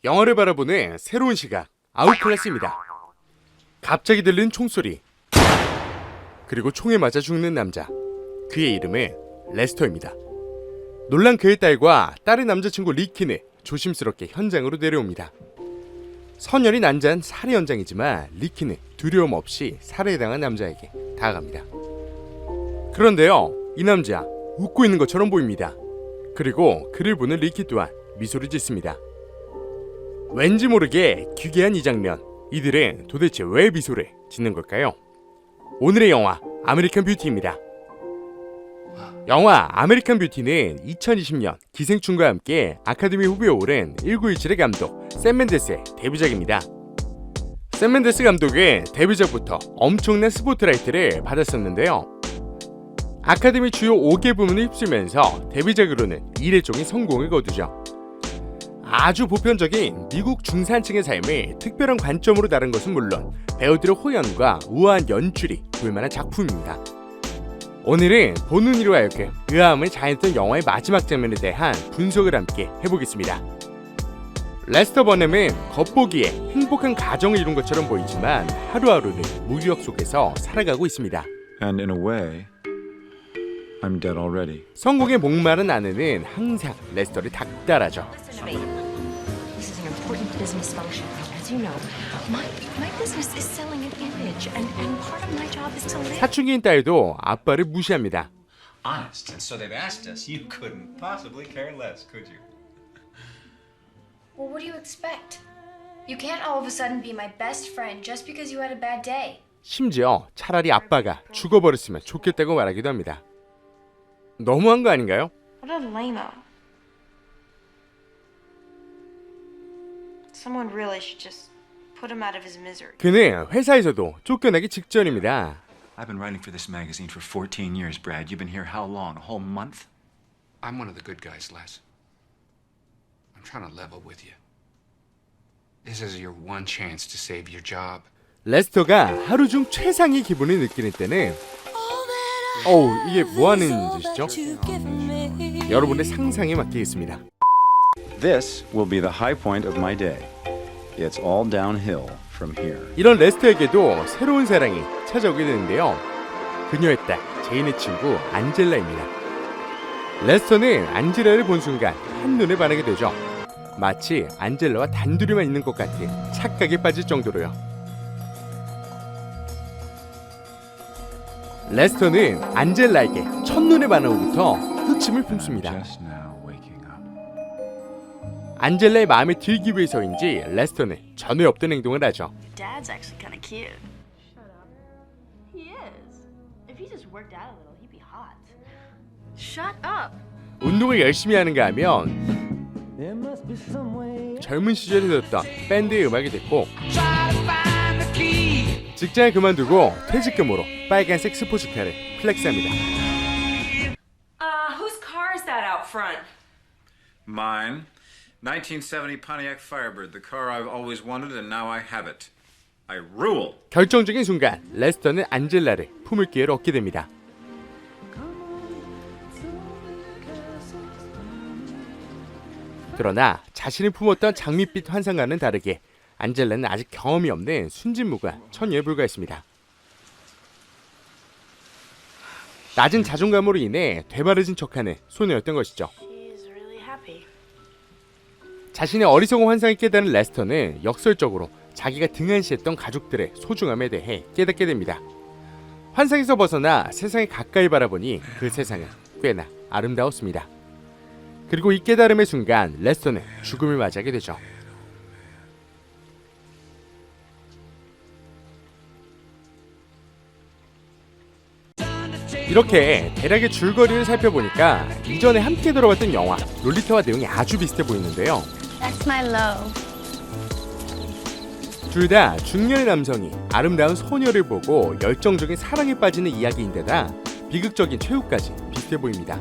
영화를 바라보는 새로운 시각, 아웃클래스입니다. 갑자기 들린 총소리, 그리고 총에 맞아 죽는 남자. 그의 이름은 레스터입니다. 놀란 그의 딸과 딸의 남자친구 리키는 조심스럽게 현장으로 내려옵니다. 선열이 난자한 살해 현장이지만 리키는 두려움 없이 살해당한 남자에게 다가갑니다. 그런데요, 이 남자 웃고 있는 것처럼 보입니다. 그리고 그를 보는 리키 또한 미소를 짓습니다. 왠지 모르게 기괴한 이 장면, 이들은 도대체 왜 미소를 짓는 걸까요? 오늘의 영화 아메리칸 뷰티입니다. 영화 아메리칸 뷰티는 2020년 기생충과 함께 아카데미 후보에 오른 1917의 감독 샘 맨데스의 데뷔작입니다. 샘 맨데스 감독은 데뷔작부터 엄청난 스포트라이트를 받았었는데요. 아카데미 주요 5개 부문을 휩쓸면서 데뷔작으로는 이례적인 성공을 거두죠. 아주 보편적인 미국 중산층의 삶을 특별한 관점으로 다룬 것은 물론 배우들의 호연과 우아한 연출이 볼만한 작품입니다. 오늘은 보는 이로 하여금 의아함을 자아냈던 영화의 마지막 장면에 대한 분석을 함께 해보겠습니다. 레스터 버넘은 겉보기에 행복한 가정을 이룬 것처럼 보이지만 하루하루는 무기력 속에서 살아가고 있습니다. And in a way, I'm dead already. 성공에 목마른 아내는 항상 레스터를 닥달하죠. This is an important business function. As you know, my business is selling an image, and part of my job is to live. 사춘기인 딸도 아빠를 무시합니다. Honest, and so they've asked us. You couldn't possibly care less, could you? Well, what do you expect? You can't all of a sudden be my best friend just because you had a bad day. 심지어 차라리 아빠가 죽어버렸으면 좋겠다고 말하기도 합니다. 너무한 거 아닌가요? What a lame-o. Someone really should just put him out of his misery. 그는 회사에서도 쫓겨나기 직전입니다. I've been writing for this magazine for 14 years, Brad. You've been here how long? A whole month? I'm one of the good guys, Les. I'm trying to level with you. This is your one chance to save your job. 레스터가 하루 중 최상의 기분을 느끼는 때는 이게 뭐하는 짓이죠? 여러분의 상상에 맡기겠습니다. This will be the high point of my day. It's all downhill from here. 이런 레스터에게도 새로운 사랑이 찾아오게 되는데요. 그녀의 딸 제인의 친구 안젤라입니다. 레스터는 안젤라를 본 순간 한눈에 반하게 되죠. 마치 안젤라와 단둘이만 있는 것 같은 착각에 빠질 정도로요. 레스터는 안젤라에게 첫눈에 반한 후부터 흑심을 품습니다. Just now waking up. 안젤라의 마음에 들기 위해서인지 레스터는 전에 없던 행동을 하죠. Dad's actually kind of cute. Shut up. He is. If he just worked out a little, he'd be hot. Shut up. 운동을 열심히 하는가 하면 젊은 시절에 들었던 밴드의 음악이 됐고 직장을 그만두고 퇴직금으로 빨간색 스포츠카를 플렉스합니다. Whose car is that out front? Mine. 1970 Pontiac Firebird, the car I've always wanted and now I have it. I rule. 결정적인 순간 레스터는 안젤라를 품을 기회를 얻게 됩니다. 그러나 자신이 품었던 장밋빛 환상과는 다르게 안젤라는 아직 경험이 없는 순진무구한 처녀에 불과했습니다. 낮은 자존감으로 인해 되바라진 척하는 소녀였던 것이죠. She's really happy. 자신의 어리석은 환상을 깨달은 레스터는 역설적으로 자기가 등한시했던 가족들의 소중함에 대해 깨닫게 됩니다. 환상에서 벗어나 세상에 가까이 바라보니 그 세상은 꽤나 아름다웠습니다. 그리고 이 깨달음의 순간 레스터는 죽음을 맞이하게 되죠. 이렇게 대략의 줄거리를 살펴보니까 이전에 함께 들어봤던 영화 롤리타와 내용이 아주 비슷해 보이는데요. That's my low. 둘 다 중년의 남성이 아름다운 소녀를 보고 열정적인 사랑에 빠지는 이야기인데다 비극적인 최후까지 비슷해 보입니다.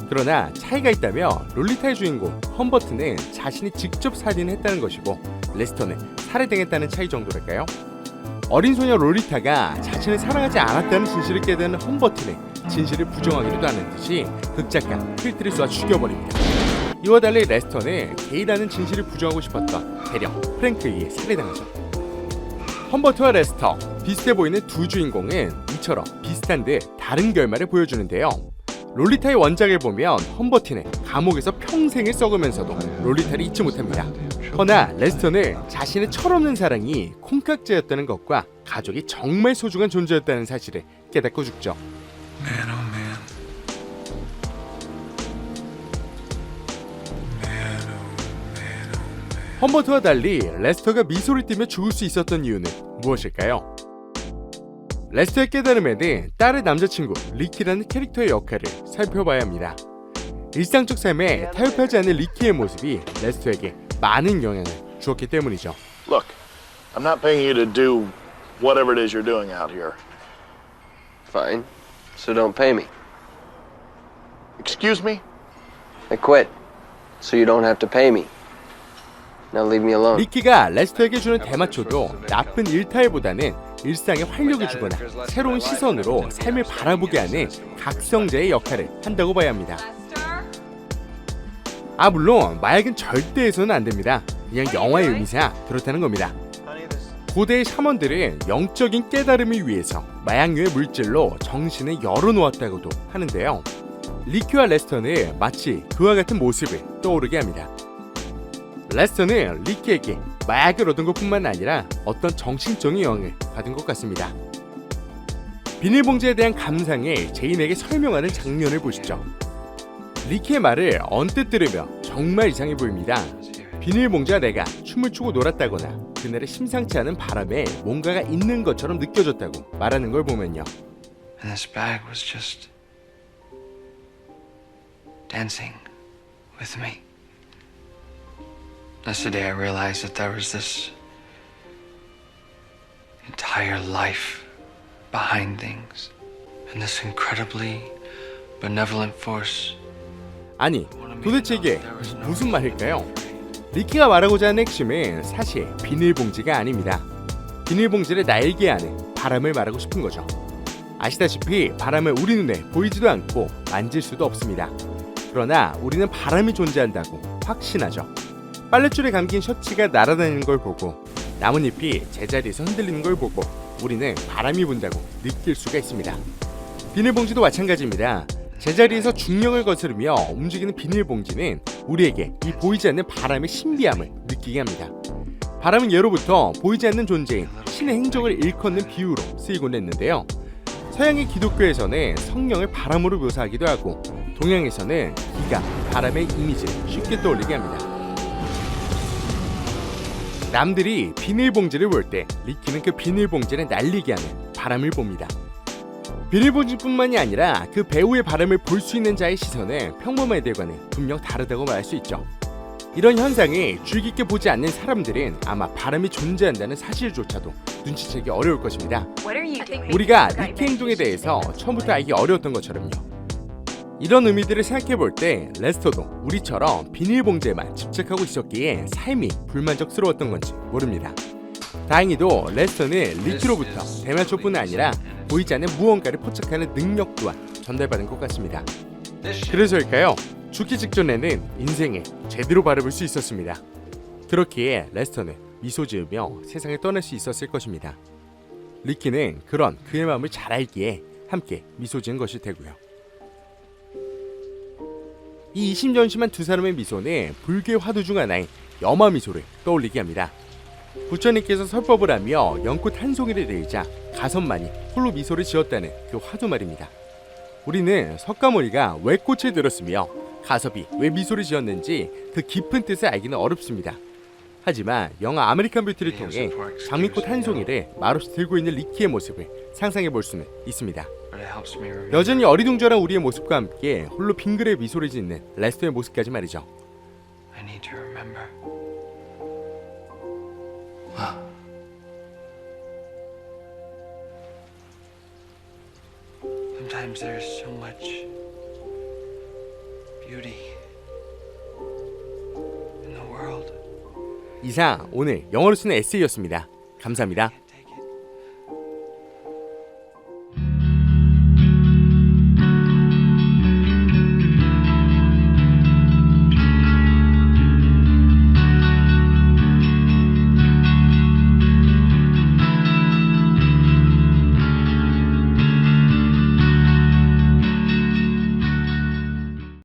그러나 차이가 있다면 롤리타의 주인공 험버트는 자신이 직접 살인을 했다는 것이고 레스터는 살해당했다는 차이 정도랄까요? 어린 소녀 롤리타가 자신을 사랑하지 않았다는 진실을 깨닫는 험버트는 진실을 부정하기도 하는 듯이 극작가 필트를 쏘아 죽여버립니다. 이와 달리 레스터는 게이라는 진실을 부정하고 싶었던 대령 프랭크에 의해 살해당하죠. 험버트와 레스터, 비슷해 보이는 두 주인공은 이처럼 비슷한 듯 다른 결말을 보여주는데요. 롤리타의 원작을 보면 험버트는 감옥에서 평생을 썩으면서도 롤리타를 잊지 못합니다. 허나 레스터는 자신의 철없는 사랑이 콩깍지였다는 것과 가족이 정말 소중한 존재였다는 사실을 깨닫고 죽죠. Man, oh man. 험버트와 달리 레스터가 미소를 띠며 죽을 수 있었던 이유는 무엇일까요? 레스터의 깨달음에는 딸의 남자친구 리키라는 캐릭터의 역할을 살펴봐야 합니다. 일상적 삶에 타협하지 않는 리키의 모습이 레스터에게 많은 영향을 주었기 때문이죠. Look, I'm not paying you to do whatever it is you're doing out here. Fine. So don't pay me. Excuse me? I quit. So you don't have to pay me. Now leave me alone. 리키가 레스터에게 주는 대마초도 나쁜 일탈보다는 일상에 활력을 주거나 새로운 시선으로 삶을 바라보게 하는 각성제의 역할을 한다고 봐야 합니다. 물론 마약은 절대 해서는 안 됩니다. 그냥 영화의 의미상 그렇다는 겁니다. 고대의 샤먼들은 영적인 깨달음을 위해서 마약류의 물질로 정신을 열어놓았다고도 하는데요. 리키와 레스터는 마치 그와 같은 모습을 떠오르게 합니다. 레스터는 리키에게 마약을 얻은 것뿐만 아니라 어떤 정신적인 영향을 받은 것 같습니다. 비닐봉지에 대한 감상을 제인에게 설명하는 장면을 보시죠. 리키의 말을 언뜻 들으며 정말 이상해 보입니다. 비닐봉지와 내가 춤을 추고 놀았다거나 그날의 심상치 않은 바람에 뭔가가 있는 것처럼 느껴졌다고 말하는 걸 보면요. And this bag was just dancing with me. That's the day I realized that there was this entire life behind things, and this incredibly benevolent force. 아니, 도대체 이게 무슨 말일까요? 리키가 말하고자 하는 핵심은 사실 비닐봉지가 아닙니다. 비닐봉지를 날게 하는 바람을 말하고 싶은 거죠. 아시다시피 바람은 우리 눈에 보이지도 않고 만질 수도 없습니다. 그러나 우리는 바람이 존재한다고 확신하죠. 빨랫줄에 감긴 셔츠가 날아다니는 걸 보고 나뭇잎이 제자리에서 흔들리는 걸 보고 우리는 바람이 분다고 느낄 수가 있습니다. 비닐봉지도 마찬가지입니다. 제자리에서 중력을 거스르며 움직이는 비닐봉지는 우리에게 이 보이지 않는 바람의 신비함을 느끼게 합니다. 바람은 예로부터 보이지 않는 존재인 신의 행적을 일컫는 비유로 쓰이곤 했는데요. 서양의 기독교에서는 성령을 바람으로 묘사하기도 하고 동양에서는 기가 바람의 이미지를 쉽게 떠올리게 합니다. 남들이 비닐봉지를 볼 때 리키는 그 비닐봉지를 날리게 하는 바람을 봅니다. 비닐봉지뿐만이 아니라 그 배우의 바람을 볼 수 있는 자의 시선은 평범한 애들과는 분명 다르다고 말할 수 있죠. 이런 현상을 주의 깊게 보지 않는 사람들은 아마 바람이 존재한다는 사실조차도 눈치채기 어려울 것입니다. 우리가 리키 행동에 대해서 처음부터 알기 어려웠던 것처럼요. 이런 의미들을 생각해 볼 때 레스터도 우리처럼 비닐봉지에만 집착하고 있었기에 삶이 불만족스러웠던 건지 모릅니다. 다행히도 레스터는 리키로부터 대마초뿐 아니라 보이지 않는 무언가를 포착하는 능력 또한 전달받은 것 같습니다. 그래서일까요? 죽기 직전에는 인생을 제대로 바라볼 수 있었습니다. 그렇기에 레스터는 미소 지으며 세상을 떠날 수 있었을 것입니다. 리키는 그런 그의 마음을 잘 알기에 함께 미소 지은 것일 테고요. 이 이심전심한 두 사람의 미소는 불교의 화두 중 하나인 염화 미소를 떠올리게 합니다. 부처님께서 설법을 하며 연꽃 한 송이를 들자 가선만이 홀로 미소를 지었다는 그 화두 말입니다. 우리는 석가모니가 왜 꽃을 들었으며 가섭이 왜 미소를 지었는지 그 깊은 뜻을 알기는 어렵습니다. 하지만 영화 아메리칸 뷰티를 통해 장미꽃 한 송이를 말없이 들고 있는 리키의 모습을 상상해 볼 수는 있습니다. 여전히 어리둥절한 우리의 모습과 함께 홀로 빙그레 미소를 짓는 레스터의 모습까지 말이죠. I need to remember. Sometimes there's so much beauty in the world. 이상 오늘 영어로 쓰는 에세이였습니다. 감사합니다.